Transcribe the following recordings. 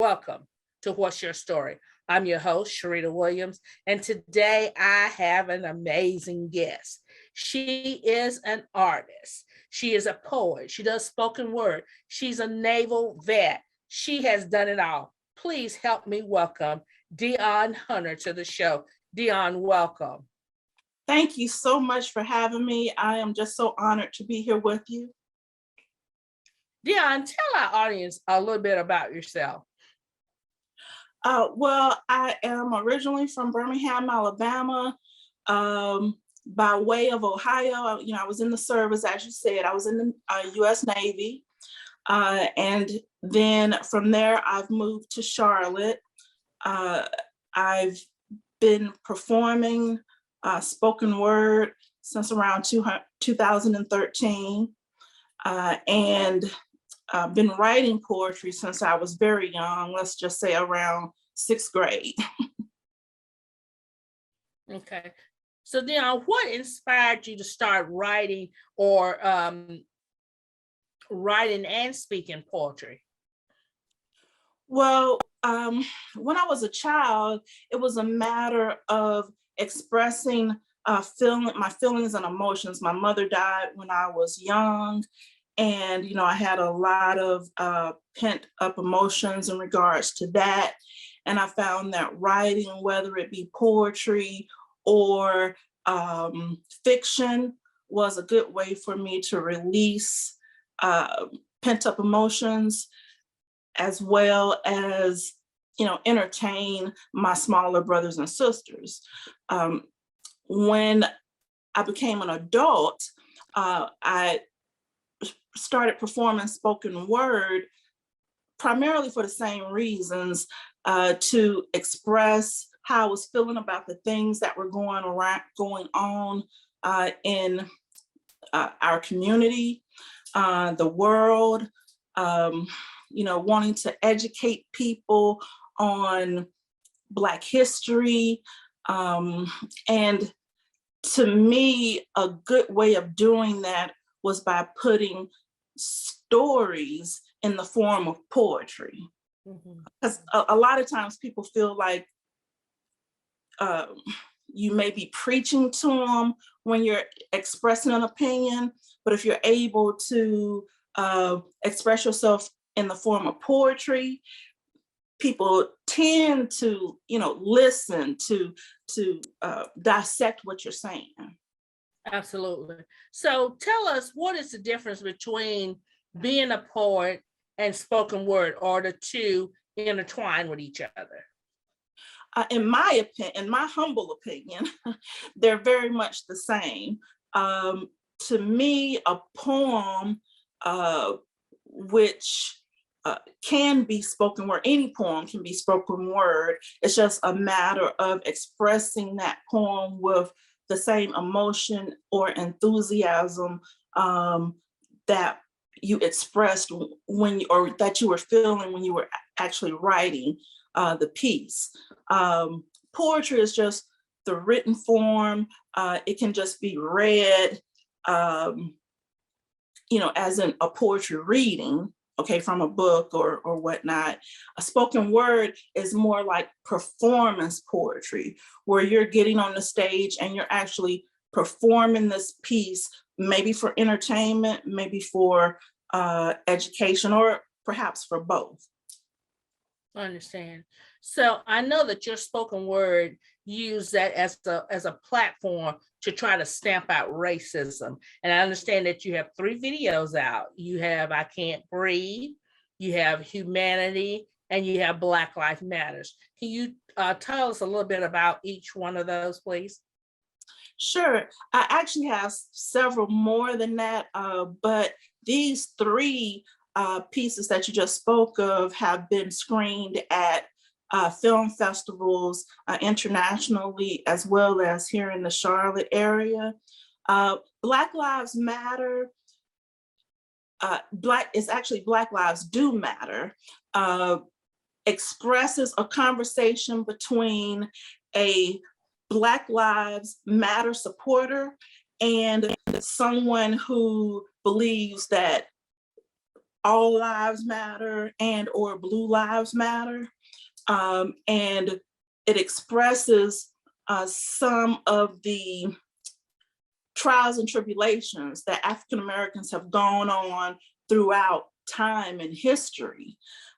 Welcome to What's Your Story? I'm your host, Sharita Williams, and today I have an amazing guest. She is an artist. She is a poet. She does spoken word. She's a naval vet. She has done it all. Please help me welcome Dionne Hunter to the show. Dionne, welcome. Thank you so much for having me. I am just so honored to be here with you. Dionne, tell our audience a little bit about yourself. Well, I am originally from Birmingham, Alabama, by way of Ohio. I was in the service, as you said. I was in the U.S. Navy. And then from there, I've moved to Charlotte. I've been performing spoken word since around 2013, and been writing poetry since I was very young, let's just say around 6th grade. Okay. So Dionne, what inspired you to start writing or writing and speaking poetry? Well, when I was a child, it was a matter of expressing my feelings and emotions. My mother died when I was young, and I had a lot of pent up emotions in regards to that. And I found that writing, whether it be poetry or fiction, was a good way for me to release pent up emotions, as well as entertain my smaller brothers and sisters. When I became an adult, I started performing spoken word primarily for the same reasons, to express how I was feeling about the things that were going on in our community, the world, wanting to educate people on Black history. And to me, a good way of doing that was by putting stories in the form of poetry. Because a lot of times people feel like you may be preaching to them when you're expressing an opinion, but if you're able to express yourself in the form of poetry, people tend to, listen to dissect what you're saying. Absolutely. So tell us, what is the difference between being a poet and spoken word, or the two intertwine with each other? In my humble opinion, they're very much the same. To me, a poem, which can be spoken word, any poem can be spoken word. It's just a matter of expressing that poem with the same emotion or enthusiasm that you expressed or that you were feeling when you were actually writing the piece. Poetry is just the written form. It can just be read, as in a poetry reading, from a book or whatnot. A spoken word is more like performance poetry, where you're getting on the stage and you're actually performing this piece, maybe for entertainment, maybe for education, or perhaps for both. I understand. So I know that your spoken word use that as a platform to try to stamp out racism. And I understand that you have 3 videos out. You have I Can't Breathe, you have Humanity, and you have Black Lives Matters. Can you tell us a little bit about each one of those, please? Sure. I actually have several more than that, but these 3 pieces that you just spoke of have been screened at film festivals internationally, as well as here in the Charlotte area. Black Lives Matter, Black Lives Do Matter, expresses a conversation between a Black Lives Matter supporter and someone who believes that All Lives Matter and or Blue Lives Matter. And it expresses some of the trials and tribulations that African Americans have gone on throughout time and history.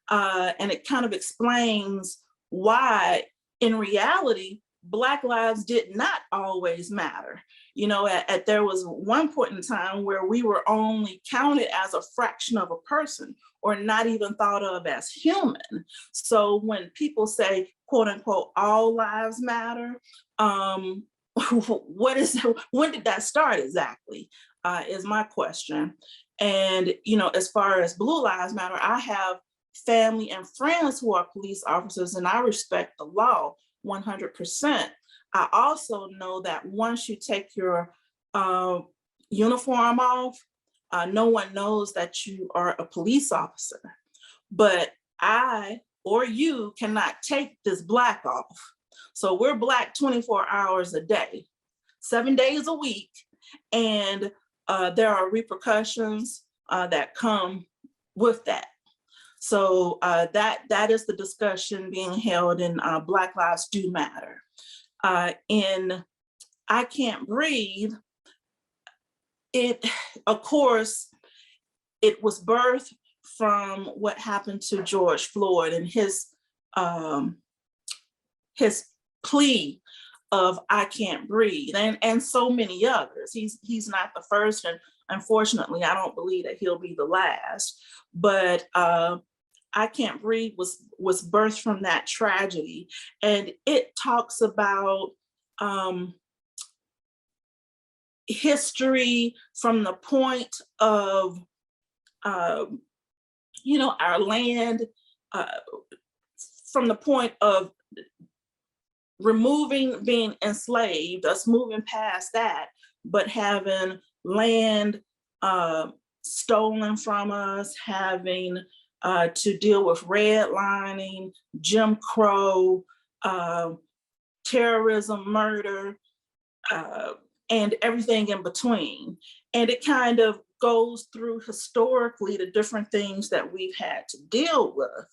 And it kind of explains why, in reality, Black lives did not always matter. You know, there was one point in time where we were only counted as a fraction of a person, or not even thought of as human. So when people say, quote unquote, all lives matter, when did that start exactly, is my question. And, you know, as far as Blue Lives Matter, I have family and friends who are police officers, and I respect the law 100%. I also know that once you take your uniform off, no one knows that you are a police officer. But I or you cannot take this black off. So we're Black 24 hours a day, 7 days a week. And there are repercussions that come with that. So that is the discussion being held in Black Lives Do Matter. In I Can't Breathe, it, of course, it was birthed from what happened to George Floyd and his plea of I can't breathe, and so many others. He's not the first, and unfortunately, I don't believe that he'll be the last. But I Can't Breathe was birthed from that tragedy, and it talks about history from the point of you know, our land, from the point of removing being enslaved, us moving past that, but having land stolen from us, having to deal with redlining, Jim Crow, terrorism, murder, and everything in between. And it kind of goes through historically the different things that we've had to deal with,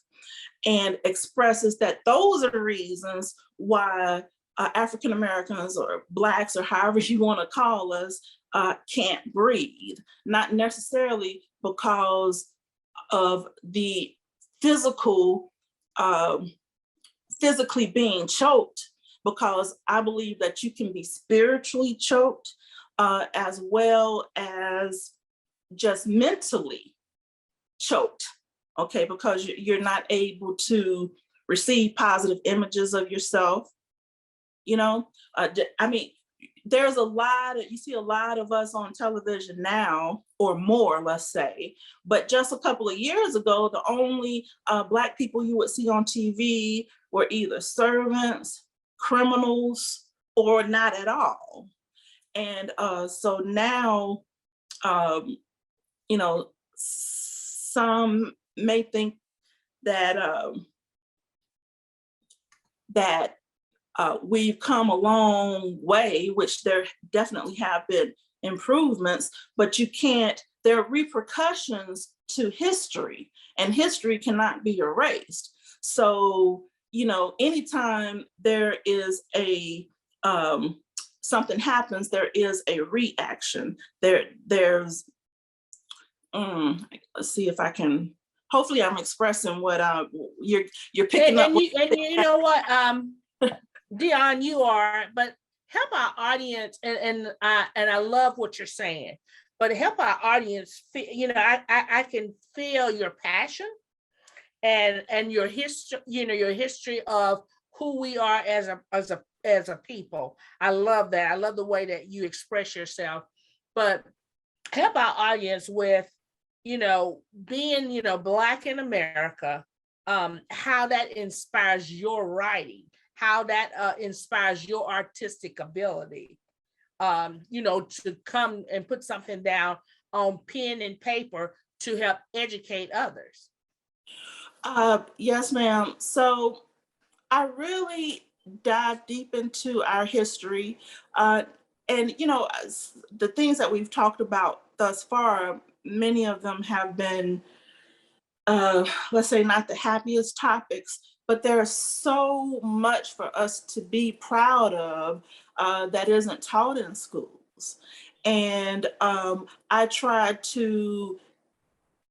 and expresses that those are the reasons why African Americans or Blacks, or however you want to call us, can't breathe. Not necessarily because of the physically being choked, because I believe that you can be spiritually choked as well as just mentally choked, okay, because you're not able to receive positive images of yourself. You know, I mean, there's a lot of, you see a lot of us on television now, or more, let's say, but just a couple of years ago, the only Black people you would see on TV were either servants, criminals, or not at all. And so now, you know, some may think that we've come a long way, which there definitely have been improvements, but you can't, there are repercussions to history, and history cannot be erased. So, you know, anytime there is a something happens, there is a reaction. There's let's see if I can, hopefully I'm expressing what you're picking up. And you know what, Dion, you are, but help our audience, and I love what you're saying, but help our audience feel, you know, I can feel your passion and your history, you know, your history of who we are as a people. I love that. I love the way that you express yourself, but help our audience with, you know, being, you know, Black in America, how that inspires your writing, how that inspires your artistic ability, you know, to come and put something down on pen and paper to help educate others. Yes, ma'am. So I really dive deep into our history. And, you know, the things that we've talked about thus far, many of them have been let's say not the happiest topics, but there's so much for us to be proud of that isn't taught in schools. And I try to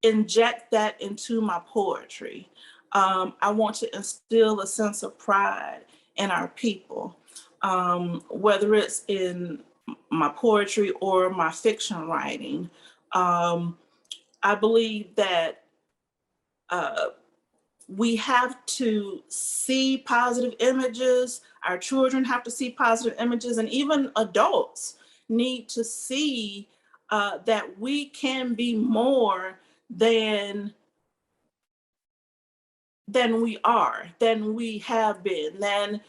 inject that into my poetry. I want to instill a sense of pride in our people, whether it's in my poetry or my fiction writing. I believe that we have to see positive images. Our children have to see positive images, and even adults need to see that we can be more than we are, than we have been, than,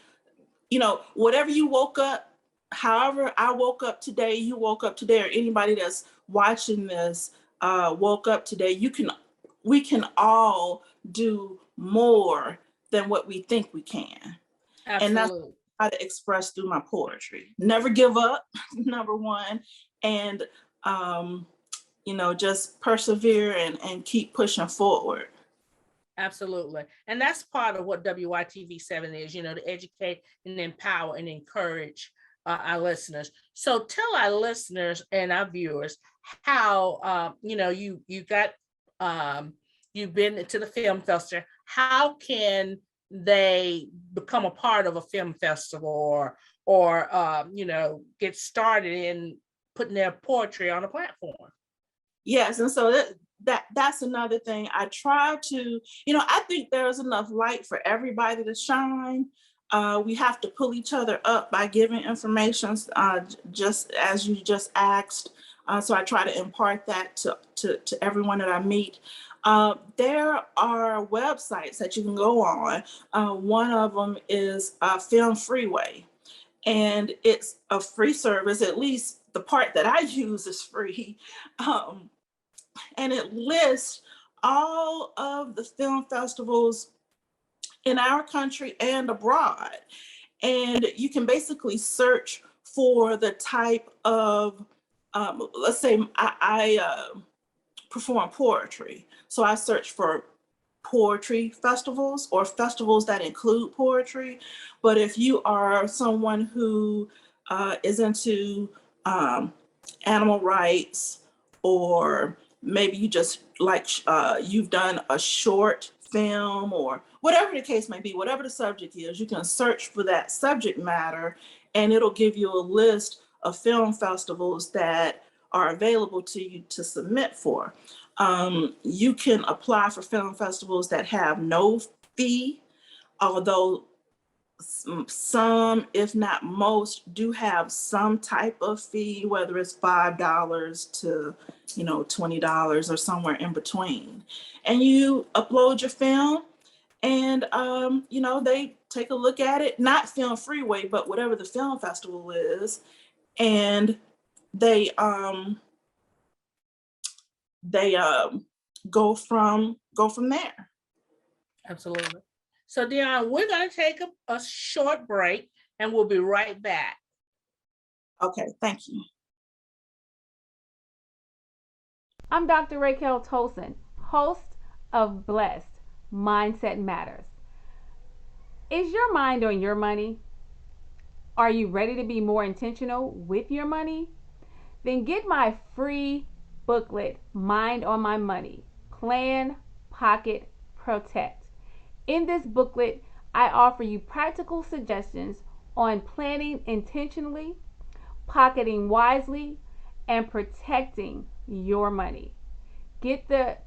whatever you woke up, however I woke up today, you woke up today, or anybody that's watching this woke up today, we can all do more than what we think we can. And that's Absolutely. how to express through my poetry. Never give up, number one, and just persevere and keep pushing forward. Absolutely. And that's part of what WYTV7 is, to educate and empower and encourage our listeners. So tell our listeners and our viewers how, you got, you've been to the film festival. How can they become a part of a film festival or get started in putting their poetry on a platform? Yes, and so that's another thing. I try to, I think there's enough light for everybody to shine. We have to pull each other up by giving information, just as you just asked. So I try to impart that to everyone that I meet. There are websites that you can go on. One of them is Film Freeway, and it's a free service. At least the part that I use is free. And it lists all of the film festivals in our country and abroad. And you can basically search for the type of, let's say I perform poetry. So I search for poetry festivals or festivals that include poetry. But if you are someone who is into animal rights, or maybe you just like you've done a short film, or whatever the case may be, whatever the subject is, you can search for that subject matter and it'll give you a list of film festivals that are available to you to submit for. You can apply for film festivals that have no fee, although some, if not most, do have some type of fee, whether it's $5 to $20 or somewhere in between. And you upload your film, and they take a look at it, not Film Freeway, but whatever the film festival is, and they go from there. Absolutely. So Dionne, we're going to take a short break and we'll be right back. Okay, thank you. I'm Dr. Raquel Tolson, host of Blessed Mindset Matters. Is your mind on your money? Are you ready to be more intentional with your money? Then get my free booklet, Mind on My Money, Plan, Pocket, Protect. In this booklet, I offer you practical suggestions on planning intentionally, pocketing wisely, and protecting your money. Get the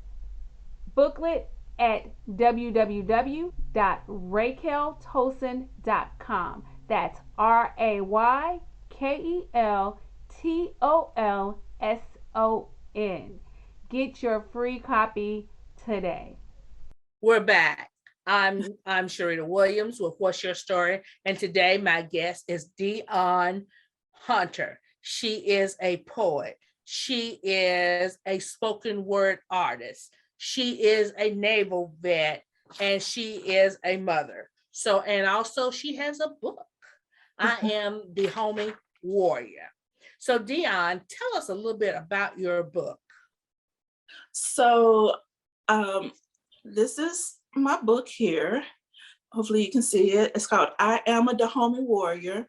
booklet at www.raqueltolson.com. That's RAYKELTOLSON. Get your free copy today. We're back. I'm Sharita Williams with What's Your Story? And today my guest is Dionne Hunter. She is a poet. She is a spoken word artist. She is a naval vet, and she is a mother. So, and also she has a book. I Am the Homie Warrior. So Dionne, tell us a little bit about your book. So This is my book here. Hopefully you can see it. It's called I Am a Dahomey Warrior.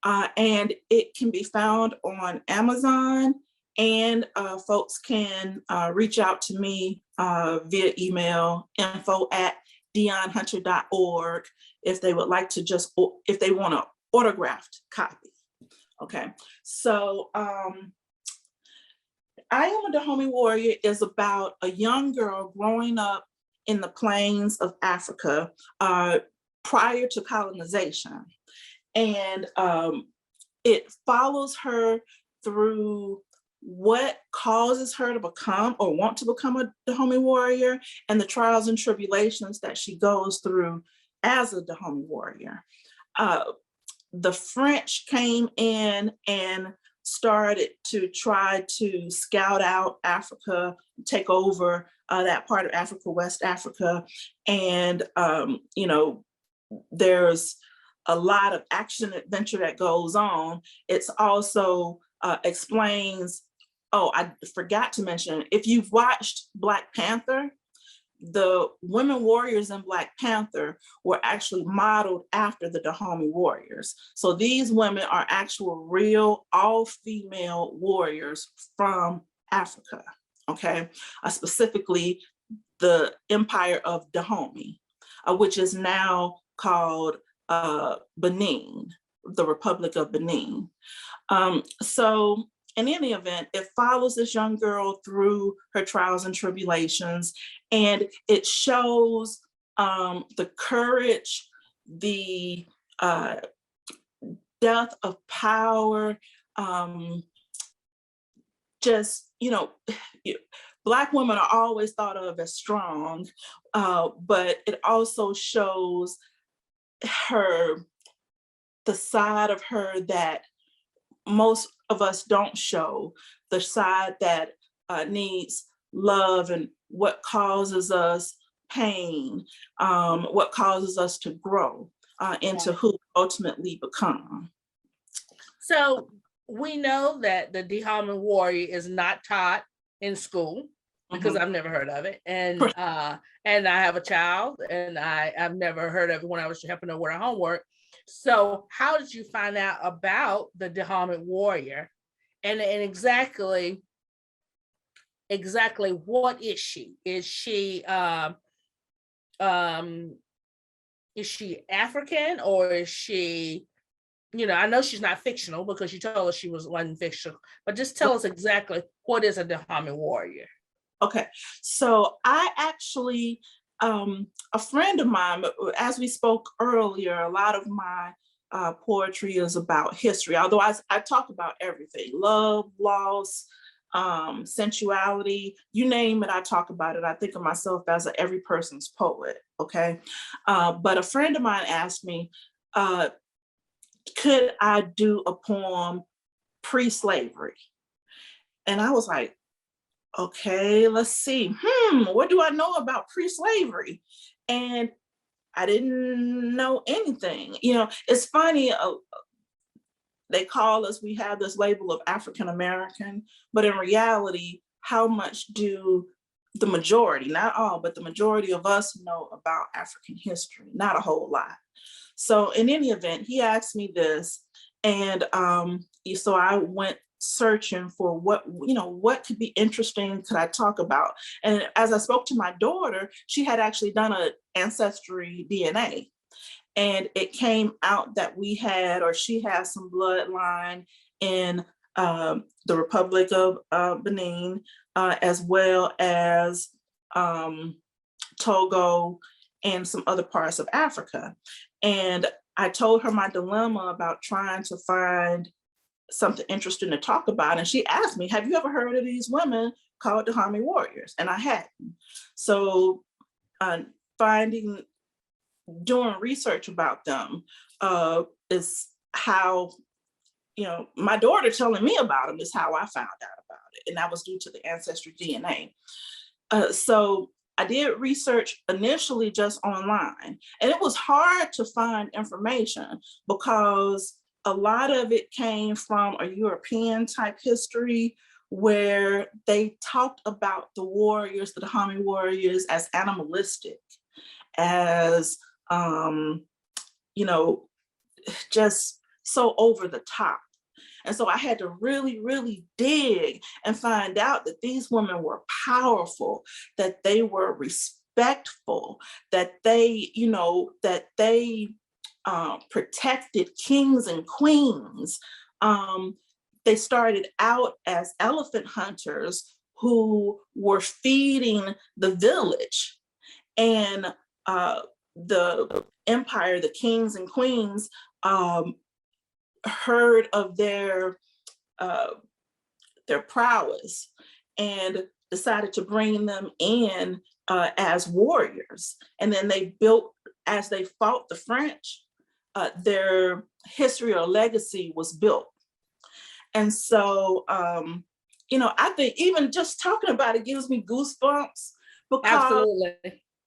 And it can be found on Amazon, and folks can reach out to me via email, info@dionhunter.org, if they would like to if they want an autographed copy. Okay, so I Am a Dahomey Warrior is about a young girl growing up in the plains of Africa prior to colonization. And it follows her through what causes her to become or want to become a Dahomey warrior, and the trials and tribulations that she goes through as a Dahomey warrior. The French came in and started to try to scout out Africa, take over that part of Africa, West Africa. And, there's a lot of action adventure that goes on. It's also explains, I forgot to mention, if you've watched Black Panther, the women warriors in Black Panther were actually modeled after the Dahomey warriors. So these women are actual real all-female warriors from Africa, okay? Specifically the Empire of Dahomey, which is now called Benin, the Republic of Benin. So in any event, it follows this young girl through her trials and tribulations, and it shows the courage, the depth of power, Black women are always thought of as strong, but it also shows the side of her that most of us don't show, the side that needs love, and what causes us pain, what causes us to grow into who we ultimately become. So we know that the Dahomey warrior is not taught in school, because I've never heard of it. And I have a child, and I've never heard of it when I was helping her with her homework. So how did you find out about the Dahomey warrior, and exactly what is she? Is she African, or is she, I know she's not fictional because you told us she wasn't fictional, but just tell us exactly what is a Dahomey warrior. Okay, so I actually, a friend of mine, as we spoke earlier, a lot of my poetry is about history, although I talk about everything: love, loss, sensuality, you name it, I talk about it. I think of myself as every person's poet, okay? But a friend of mine asked me, could I do a poem pre-slavery? And I was like, okay, let's see. What do I know about pre-slavery? And I didn't know anything. It's funny, they call us, we have this label of African American, but in reality, how much do the majority, not all, but the majority of us know about African history? Not a whole lot. So in any event, he asked me this, and so I went searching for what could be interesting, could I talk about? And as I spoke to my daughter, she had actually done an ancestry DNA, and it came out that she has some bloodline in the Republic of Benin, as well as Togo and some other parts of Africa. And I told her my dilemma about trying to find something interesting to talk about. And she asked me, have you ever heard of these women called Dahomey warriors? And I hadn't. So doing research about them is how, my daughter telling me about them is how I found out about it. And that was due to the ancestry DNA. So I did research initially just online, and it was hard to find information because a lot of it came from a European type history, where they talked about the warriors, the Dahomey warriors, as animalistic, as, you know, just so over the top. And so I had to really, really dig and find out that these women were powerful, that they were respectful, that they, you know, that they protected kings and queens. They started out as elephant hunters who were feeding the village. And the empire, the kings and queens, heard of their prowess and decided to bring them in as warriors. And then they built, as they fought the French, their history or legacy was built. And so, you know, I think even just talking about it gives me goosebumps, because Absolutely.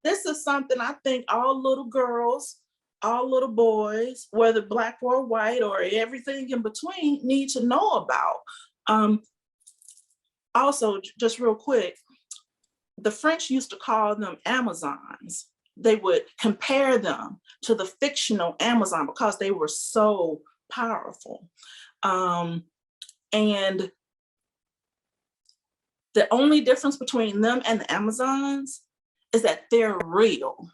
this is something I think all little girls, all little boys, whether Black or white or everything in between, need to know about. Also, just real quick, the French used to call them Amazons. They would compare them to the fictional Amazon because they were so powerful. And the only difference between them and the Amazons is that they're real.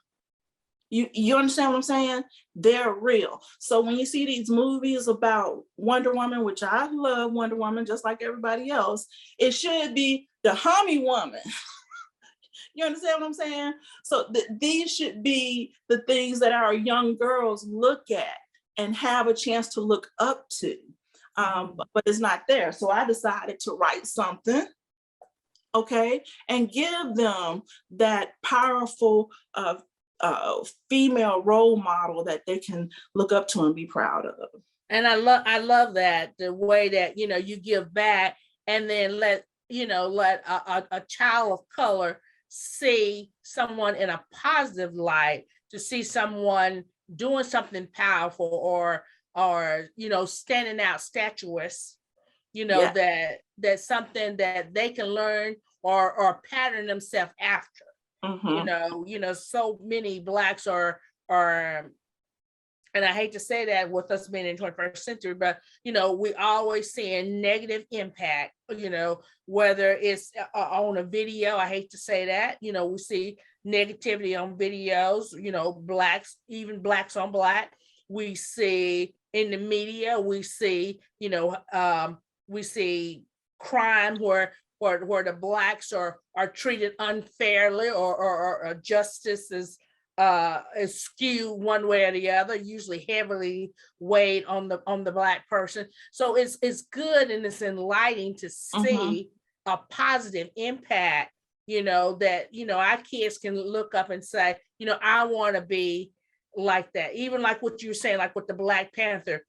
You understand what I'm saying? They're real. So when you see these movies about Wonder Woman, which I love Wonder Woman just like everybody else, it should be the Dahomey woman. You understand what I'm saying? So these should be the things that our young girls look at and have a chance to look up to, but it's not there. So I decided to write something, okay, and give them that powerful female role model that they can look up to and be proud of. And I love that, the way that, you know, you give back and then let a child of color see someone in a positive light, to see someone doing something powerful or you know, standing out statuesque, you know, yeah, that's something that they can learn or pattern themselves after. Mm-hmm. You know, so many Blacks are, and I hate to say that with us being in the 21st century, but, you know, we always seeing negative impact, you know, whether it's on a video. I hate to say that, you know, we see negativity on videos, you know, Blacks, even Blacks on Black. We see in the media, we see, you know, we see crime where the Blacks are treated unfairly, or justice is skewed one way or the other, usually heavily weighed on the Black person. So it's good and it's enlightening to see a positive impact, you know, that, you know, our kids can look up and say, you know, I want to be like that. Even like what you were saying, like with the Black Panther,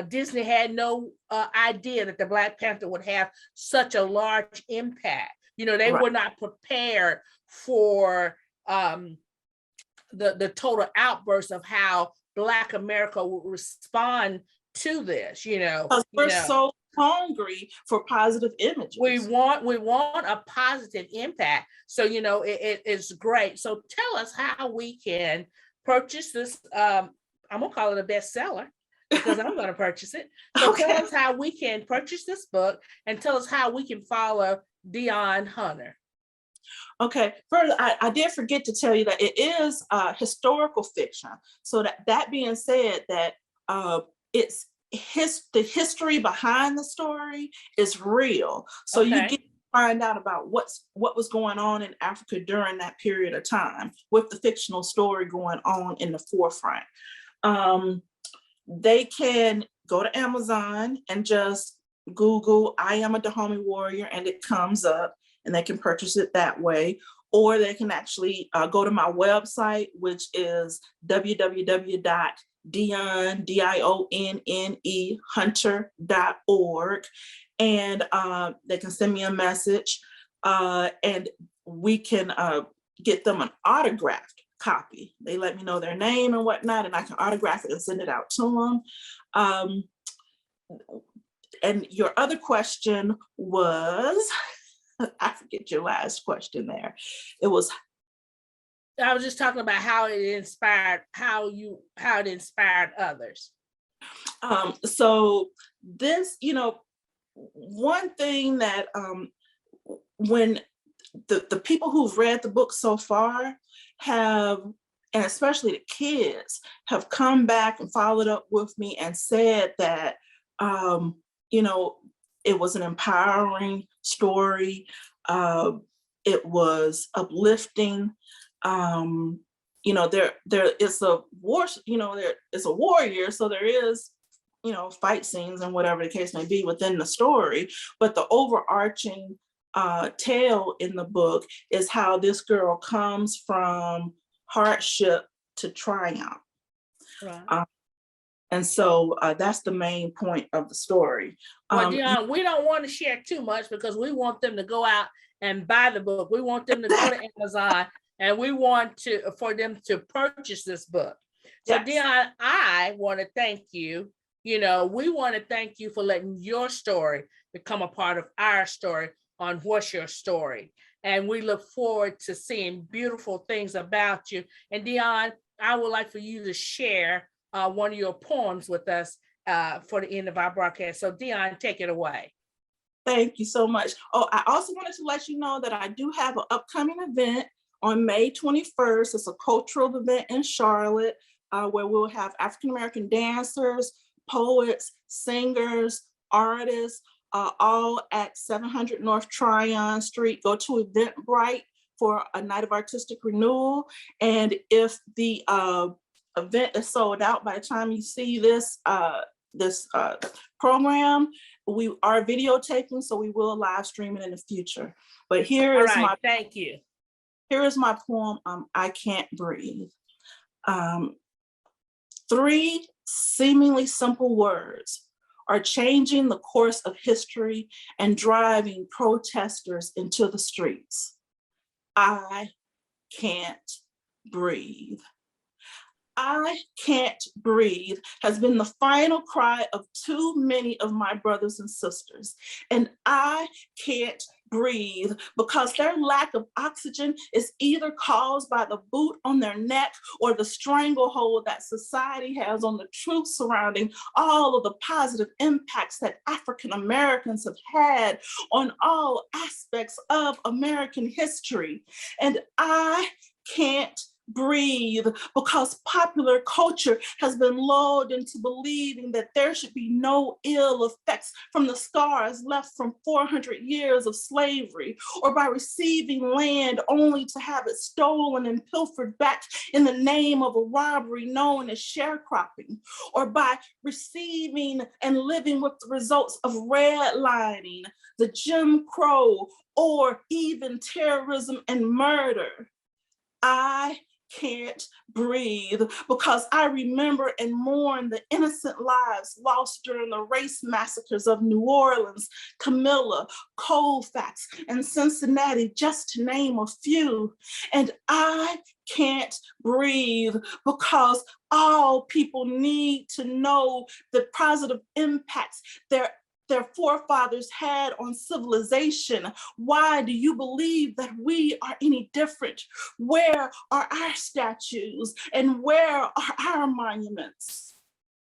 Disney had no idea that the Black Panther would have such a large impact. You know, they were not prepared for the total outburst of how Black America would respond to this, you know. We're so hungry for positive images. We want a positive impact. So, you know, it's great. So tell us how we can purchase this. I'm gonna call it a bestseller because I'm gonna purchase it. So tell us how we can purchase this book, and tell us how we can follow Dionne Hunter. Okay, first, I did forget to tell you that it is historical fiction. So that being said, that it's the history behind the story is real. So you get to find out about what was going on in Africa during that period of time, with the fictional story going on in the forefront. They can go to Amazon and just Google "I am a Dahomey warrior" and it comes up, and they can purchase it that way. Or they can actually go to my website, which is www.dionne.hunter.org. And they can send me a message, and we can get them an autographed copy. They let me know their name and whatnot, and I can autograph it and send it out to them. And your other question was, I forget your last question there. It was, I was just talking about how it inspired, how it inspired others. so this, one thing that when the people who've read the book so far have, and especially the kids, have come back and followed up with me and said that, it was an empowering story. It was uplifting. There is a war, there is a warrior, so there is, fight scenes and whatever the case may be within the story, but the overarching tale in the book is how this girl comes from hardship to triumph. Right. And so that's the main point of the story. Well, Dion, we don't want to share too much because we want them to go out and buy the book. We want them to go to Amazon, and we want for them to purchase this book. So yes. Dion, I want to thank you. We want to thank you for letting your story become a part of our story on What's Your Story. And we look forward to seeing beautiful things about you. And Dion, I would like for you to share one of your poems with us for the end of our broadcast. So Dion, take it away. Thank you so much. Oh, I also wanted to let you know that I do have an upcoming event on May 21st. It's a cultural event in Charlotte where we'll have African-American dancers, poets, singers, artists, all at 700 North Tryon Street. Go to Eventbrite for a night of artistic renewal. And if the event is sold out by the time you see this program, we are videotaping, so we will live stream it in the future. But thank you. Here is my poem, I Can't Breathe. 3 seemingly simple words are changing the course of history and driving protesters into the streets. I can't breathe. I can't breathe has been the final cry of too many of my brothers and sisters. And I can't breathe because their lack of oxygen is either caused by the boot on their neck or the stranglehold that society has on the truth surrounding all of the positive impacts that African Americans have had on all aspects of American history. And I can't breathe because popular culture has been lulled into believing that there should be no ill effects from the scars left from 400 years of slavery, or by receiving land only to have it stolen and pilfered back in the name of a robbery known as sharecropping, or by receiving and living with the results of redlining, the Jim Crow, or even terrorism and murder. I can't breathe because I remember and mourn the innocent lives lost during the race massacres of New Orleans, Camilla, Colfax, and Cincinnati, just to name a few. And I can't breathe because all people need to know the positive impacts their forefathers had on civilization. Why do you believe that we are any different? Where are our statues and where are our monuments?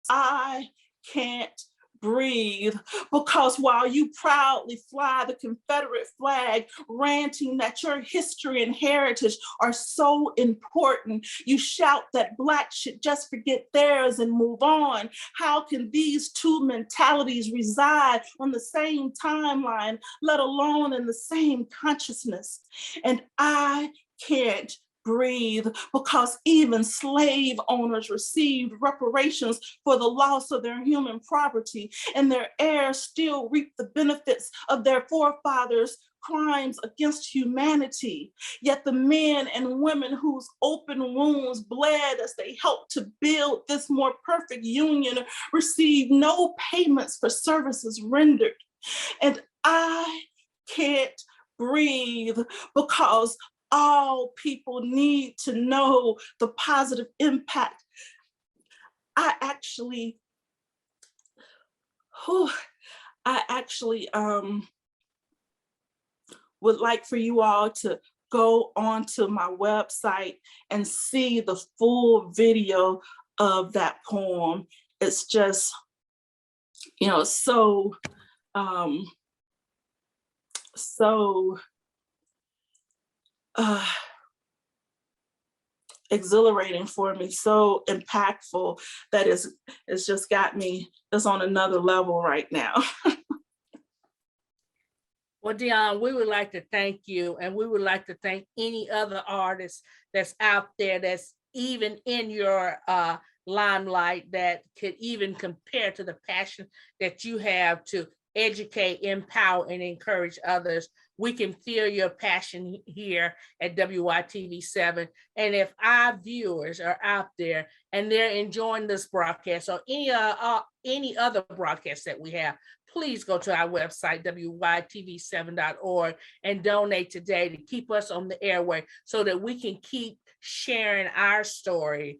I can't breathe because while you proudly fly the Confederate flag, ranting that your history and heritage are so important, you shout that Blacks should just forget theirs and move on. How can these two mentalities reside on the same timeline, let alone in the same consciousness? And I can't breathe because even slave owners received reparations for the loss of their human property, and their heirs still reap the benefits of their forefathers' crimes against humanity. Yet the men and women whose open wounds bled as they helped to build this more perfect union receive no payments for services rendered. And I can't breathe because all people need to know the positive impact. I I actually would like for you all to go onto my website and see the full video of that poem. It's just, you know, so uh, exhilarating for me, so impactful, that it's just got me just on another level right now. Well, Dion, we would like to thank you, and we would like to thank any other artist that's out there that's even in your limelight that could even compare to the passion that you have to educate, empower, and encourage others. We can feel your passion here at WYTV7. And if our viewers are out there and they're enjoying this broadcast or any other broadcast that we have, please go to our website, WYTV7.org, and donate today to keep us on the airway so that we can keep sharing our story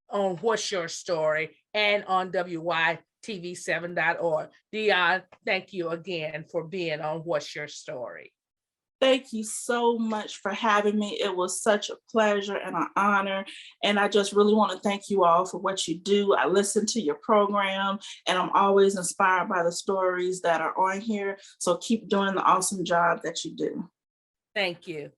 on What's Your Story and on WYTV7.org. Dion, thank you again for being on What's Your Story. Thank you so much for having me. It was such a pleasure and an honor. And I just really want to thank you all for what you do. I listen to your program and I'm always inspired by the stories that are on here. So keep doing the awesome job that you do. Thank you.